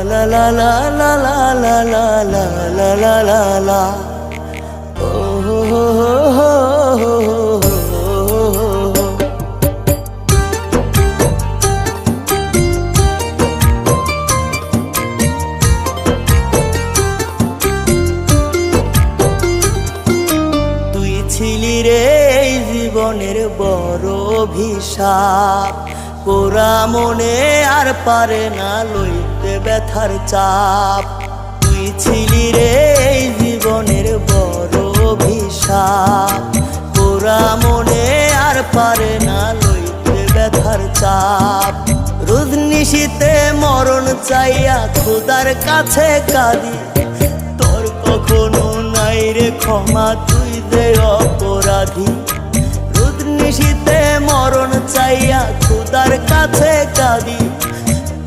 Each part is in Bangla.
la la la la la la la la la la la la oh ho ho ho ho ho. তুই ছিলি রে এই জীবনের বড় অভিশাপ, পোড়া মনে আর পারে না লইতে ব্যথার চাপ। তুই ছিলি রে এই জীবনের বড় অভিশাপ, পোড়া মনে আর পারে না লইতে ব্যথার চাপ। রোজ নিশীতে মরণ চাইয়া খোদার কাছে কাঁদি, তোর কখনো নাই রে ক্ষমা, তুই যে অপরাধী। রোজ নিশীতে মরণ চাইয়া খোদার কাছে কাঁদি,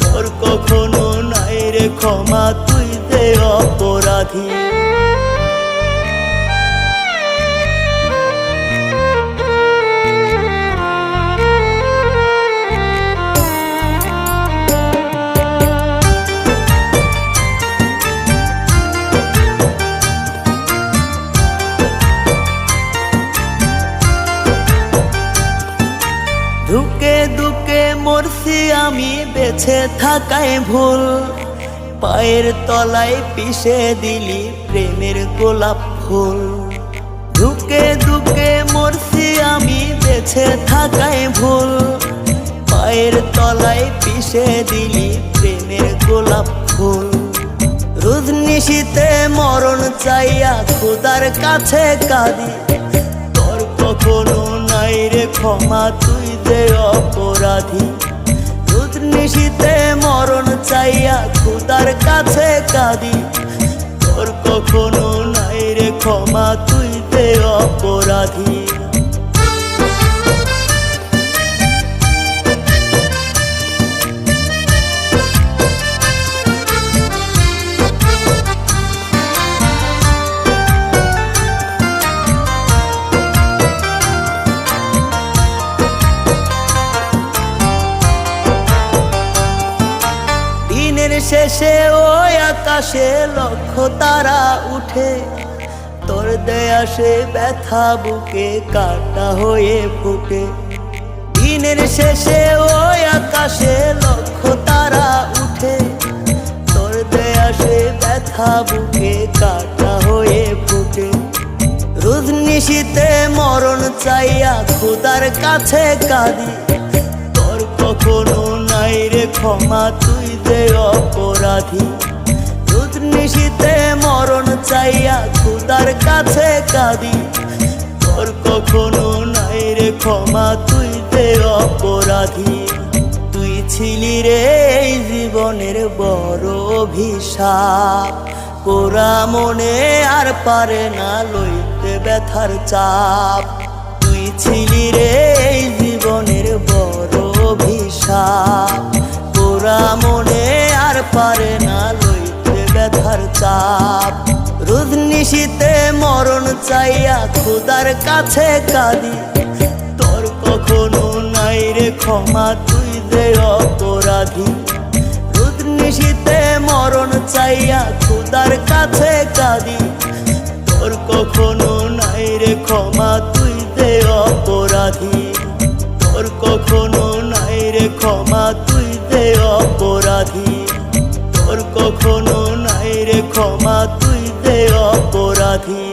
তোর কখনো নাই রে ক্ষমা, তুই যে অপরাধী। ধুকে ধুকে মরছি আমি বেঁচে থাকায় ভুল, পায়ের তলায় পিষে দিলি প্রেমের গোলাপ ফুল। ধুকে ধুকে মরছি আমি বেঁচে থাকায় ভুল, পায়ের তলায় পিষে দিলি প্রেমের গোলাপ ফুল। রোজ নিশীতে মরণ চাইয়া খোদার কাছে কাঁদি, তোর কখনো নাই রে ক্ষমা, তুই যে অপরাধী। রোজ নিশীতে মরণ চাইয়া খোদার কাছে কাঁদি, তোর কখনো নাই রে ক্ষমা, তুই যে অপরাধী। শেষে ওই আকাশে লক্ষ তারা উঠে, তোর দেয়া সে ব্যথা বুকে কাটা হয়ে ফুটে। দিনের শেষে ওই আকাশে লক্ষ তারা উঠে, তোর দেয়া সে ব্যথা বুকে কাটা হয়ে ফুটে। রোজ নিশীতে মরণ চাইয়া খোদার কাছে কাঁদি, তোর কখনো নাই রে ক্ষমা, তুই যে অপরাধী। রোজ নিশীতে মরণ চাইয়া খোদার কাছে কাঁদি, তোর কখনো নাই রে ক্ষমা, তুই যে অপরাধী। তুই ছিলি রে এই জীবনের বড় অভিশাপ, পোড়া মনে আর পারে না লইতে ব্যথার চাপ। তুই ছিলি রে এই জীবনের বড় অভিশাপ, পোড়া মনে আর পারে না লইতে ব্যথার চাপ। রোজ নিশীতে মরণ চাইয়া খোদার কাছে কাঁদি, তোর কখনো নাই রে ক্ষমা, তুই যে অপরাধী। রোজ নিশীতে মরণ চাইয়া খোদার কাছে কাঁদি, তোর কখনো নাই রে ক্ষমা, তুই যে অপরাধী। তোর কখনো নাই রে ক্ষমা, তুই যে অপরাধী। তোর কখনো নাই রে ক্ষমা, তুই যে অপরাধী।